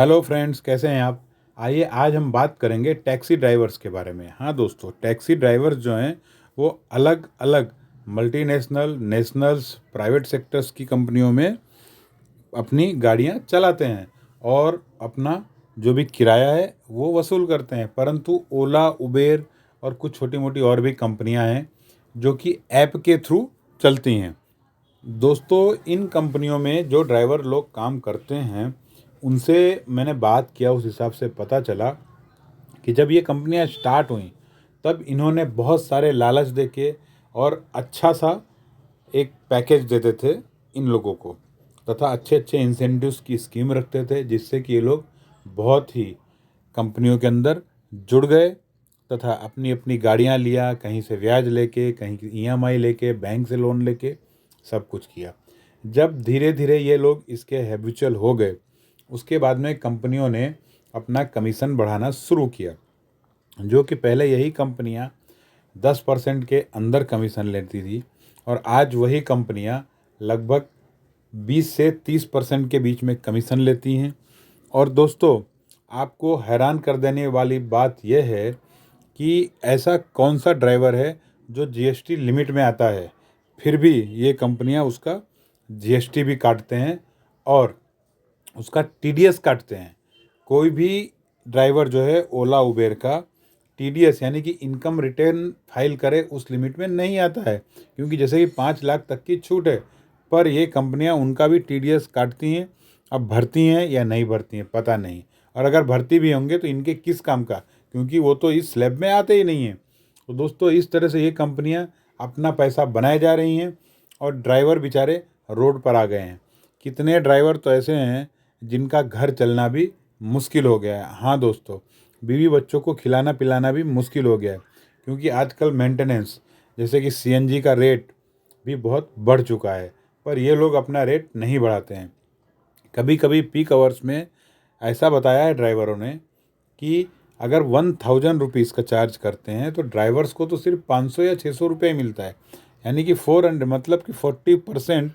Hello friends, कैसे हैं आप। आइए आज हम बात करेंगे टैक्सी ड्राइवर्स के बारे में। हाँ दोस्तों, टैक्सी ड्राइवर्स जो हैं वो अलग अलग मल्टीनेशनल, नेशनल्स, प्राइवेट सेक्टर्स की कंपनियों में अपनी गाड़ियाँ चलाते हैं और अपना जो भी किराया है वो वसूल करते हैं। परंतु ओला, उबेर और कुछ छोटी मोटी और भी कंपनियां हैं जो कि ऐप के थ्रू चलती हैं। दोस्तों, इन कंपनियों में जो ड्राइवर लोग काम करते हैं उनसे मैंने बात किया, उस हिसाब से पता चला कि जब ये कंपनियां स्टार्ट हुई तब इन्होंने बहुत सारे लालच देके और अच्छा सा एक पैकेज देते थे इन लोगों को, तथा अच्छे अच्छे इंसेंटिव्स की स्कीम रखते थे जिससे कि ये लोग बहुत ही कंपनियों के अंदर जुड़ गए तथा अपनी अपनी गाड़ियां लिया, कहीं से ब्याज लेके, कहीं की ईएमआई लेके, बैंक से लोन लेके सब कुछ किया। जब धीरे धीरे ये लोग इसके हैबिचुअल हो गए, उसके बाद में कंपनियों ने अपना कमीशन बढ़ाना शुरू किया, जो कि पहले यही कंपनियां 10% के अंदर कमीशन लेती थी और आज वही कंपनियां लगभग 20 से 30% के बीच में कमीशन लेती हैं। और दोस्तों, आपको हैरान कर देने वाली बात यह है कि ऐसा कौन सा ड्राइवर है जो जीएसटी लिमिट में आता है, फिर भी ये कंपनियां उसका जीएसटी भी काटते हैं और उसका टीडीएस काटते हैं। कोई भी ड्राइवर जो है ओला उबेर का टीडीएस यानी कि इनकम रिटर्न फाइल करे उस लिमिट में नहीं आता है, क्योंकि जैसे कि 5 लाख तक की छूट है, पर ये कंपनियां उनका भी टीडीएस काटती हैं। अब भरती हैं या नहीं भरती हैं पता नहीं, और अगर भरती भी होंगे तो इनके किस काम का, क्योंकि वो तो इस स्लैब में आते ही नहीं हैं। तो दोस्तों, इस तरह से ये कंपनियां अपना पैसा बनाए जा रही हैं और ड्राइवर बेचारे रोड पर आ गए हैं। कितने ड्राइवर तो ऐसे हैं जिनका घर चलना भी मुश्किल हो गया है। हाँ दोस्तों, बीवी बच्चों को खिलाना पिलाना भी मुश्किल हो गया है, क्योंकि आजकल मेंटेनेंस जैसे कि सीएनजी का रेट भी बहुत बढ़ चुका है, पर ये लोग अपना रेट नहीं बढ़ाते हैं। कभी कभी पीक आवर्स में ऐसा बताया है ड्राइवरों ने कि अगर 1000 रुपीज़ का चार्ज करते हैं तो ड्राइवर्स को तो सिर्फ 500 या 600 रुपये मिलता है, यानी कि 400, मतलब कि 40%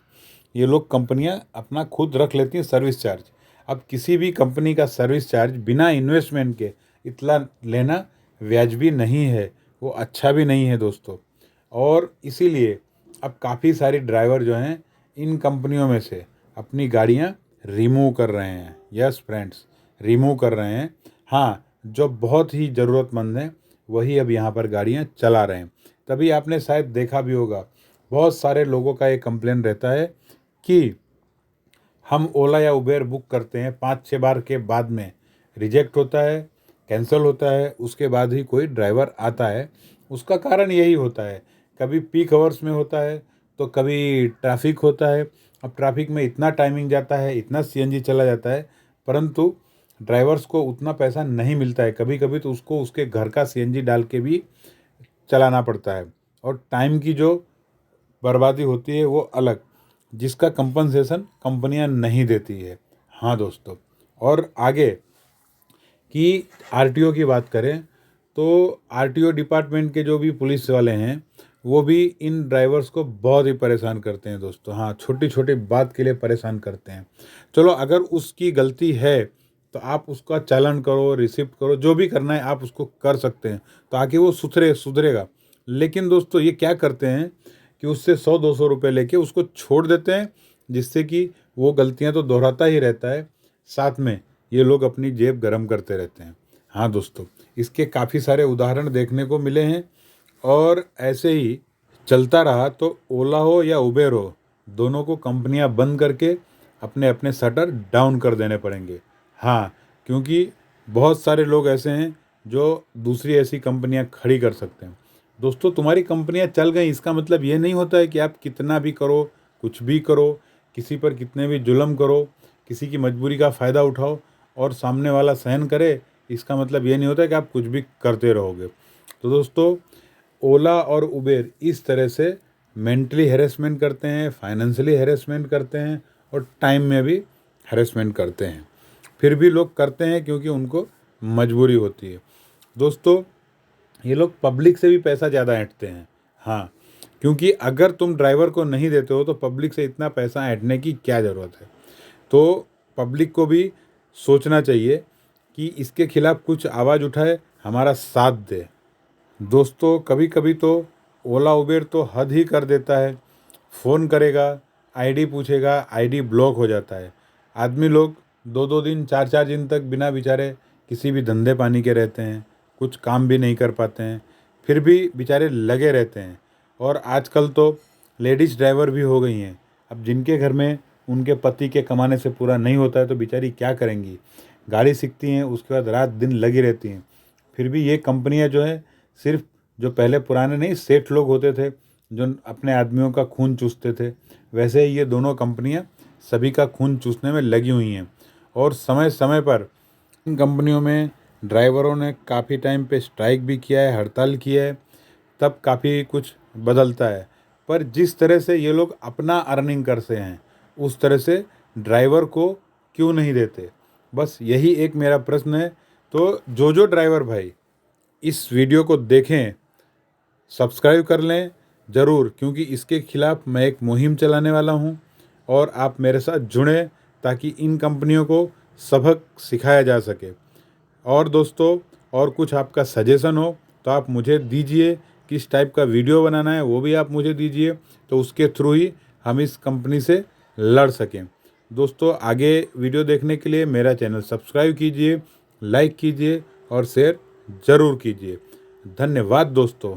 ये लोग कंपनियां अपना खुद रख लेती हैं सर्विस चार्ज। अब किसी भी कंपनी का सर्विस चार्ज बिना इन्वेस्टमेंट के इतना लेना वाजिबी नहीं है, वो अच्छा भी नहीं है दोस्तों। और इसीलिए अब काफ़ी सारी ड्राइवर जो हैं इन कंपनियों में से अपनी गाड़ियां रिमूव कर रहे हैं। यस फ्रेंड्स, रिमूव कर रहे हैं। हाँ, जो बहुत ही ज़रूरतमंद हैं वही अब यहाँ पर गाड़ियाँ चला रहे हैं। तभी आपने शायद देखा भी होगा, बहुत सारे लोगों का ये कंप्लेन रहता है कि हम ओला या उबेर बुक करते हैं, 5-6 बार के बाद में रिजेक्ट होता है, कैंसिल होता है, उसके बाद ही कोई ड्राइवर आता है। उसका कारण यही होता है, कभी पीक आवर्स में होता है तो कभी ट्रैफिक होता है। अब ट्रैफिक में इतना टाइमिंग जाता है, इतना सीएनजी चला जाता है, परंतु ड्राइवर्स को उतना पैसा नहीं मिलता है। कभी कभी तो उसको उसके घर का सीएनजी डाल के भी चलाना पड़ता है, और टाइम की जो बर्बादी होती है वो अलग, जिसका कंपनसेशन कंपनियां नहीं देती है। हाँ दोस्तों, और आगे कि आरटीओ की बात करें तो आरटीओ डिपार्टमेंट के जो भी पुलिस वाले हैं वो भी इन ड्राइवर्स को बहुत ही परेशान करते हैं दोस्तों। हाँ, छोटी छोटी बात के लिए परेशान करते हैं। चलो, अगर उसकी गलती है तो आप उसका चालान करो, रिसिप्ट करो, जो भी करना है आप उसको कर सकते हैं ताकि वो सुधरेगा। लेकिन दोस्तों, ये क्या करते हैं कि उससे 100-200 रुपये लेके उसको छोड़ देते हैं, जिससे कि वो गलतियां तो दोहराता ही रहता है, साथ में ये लोग अपनी जेब गरम करते रहते हैं। हाँ दोस्तों, इसके काफ़ी सारे उदाहरण देखने को मिले हैं, और ऐसे ही चलता रहा तो ओला हो या उबेर हो, दोनों को कंपनियां बंद करके अपने अपने शटर डाउन कर देने पड़ेंगे। हाँ, क्योंकि बहुत सारे लोग ऐसे हैं जो दूसरी ऐसी कंपनियां खड़ी कर सकते हैं। दोस्तों, तुम्हारी कंपनियां चल गई इसका मतलब ये नहीं होता है कि आप कितना भी करो, कुछ भी करो, किसी पर कितने भी जुल्म करो, किसी की मजबूरी का फ़ायदा उठाओ और सामने वाला सहन करे, इसका मतलब ये नहीं होता कि आप कुछ भी करते रहोगे। तो दोस्तों, ओला और उबेर इस तरह से मेंटली हैरेसमेंट करते हैं, फाइनेंशियली हैरेसमेंट करते हैं और टाइम में भी हैरेसमेंट करते हैं। फिर भी लोग करते हैं क्योंकि उनको मजबूरी होती है। दोस्तों, ये लोग पब्लिक से भी पैसा ज़्यादा ऐंठते हैं। हाँ, क्योंकि अगर तुम ड्राइवर को नहीं देते हो तो पब्लिक से इतना पैसा ऐंठने की क्या ज़रूरत है। तो पब्लिक को भी सोचना चाहिए कि इसके खिलाफ़ कुछ आवाज़ उठाए, हमारा साथ दे। दोस्तों कभी कभी तो ओला उबेर तो हद ही कर देता है। फ़ोन करेगा, आईडी पूछेगा, आईडी ब्लॉक हो जाता है। आदमी लोग 2-2 दिन 4-4 दिन तक बिना बेचारे किसी भी धंधे पानी के रहते हैं, कुछ काम भी नहीं कर पाते हैं, फिर भी बेचारे लगे रहते हैं। और आजकल तो लेडीज़ ड्राइवर भी हो गई हैं। अब जिनके घर में उनके पति के कमाने से पूरा नहीं होता है तो बेचारी क्या करेंगी, गाड़ी सीखती हैं, उसके बाद रात दिन लगी रहती हैं। फिर भी ये कंपनियां जो है, सिर्फ जो पहले पुराने नहीं सेठ लोग होते थे जो अपने आदमियों का खून चूसते थे, वैसे ही ये दोनों कंपनियां सभी का खून चूसने में लगी हुई हैं। और समय समय पर इन कंपनियों में ड्राइवरों ने काफ़ी टाइम पे स्ट्राइक भी किया है, हड़ताल किया है, तब काफ़ी कुछ बदलता है। पर जिस तरह से ये लोग अपना अर्निंग करते हैं, उस तरह से ड्राइवर को क्यों नहीं देते? बस यही एक मेरा प्रश्न है। तो जो ड्राइवर भाई इस वीडियो को देखें, सब्सक्राइब कर लें ज़रूर, क्योंकि इसके खिलाफ़ मैं एक मुहिम चलाने वाला हूं और आप मेरे साथ जुड़ें ताकि इन कंपनियों को सबक सिखाया जा सके। और दोस्तों और कुछ आपका सजेशन हो तो आप मुझे दीजिए, किस टाइप का वीडियो बनाना है वो भी आप मुझे दीजिए, तो उसके थ्रू ही हम इस कंपनी से लड़ सकें। दोस्तों आगे वीडियो देखने के लिए मेरा चैनल सब्सक्राइब कीजिए, लाइक कीजिए और शेयर ज़रूर कीजिए। धन्यवाद दोस्तों।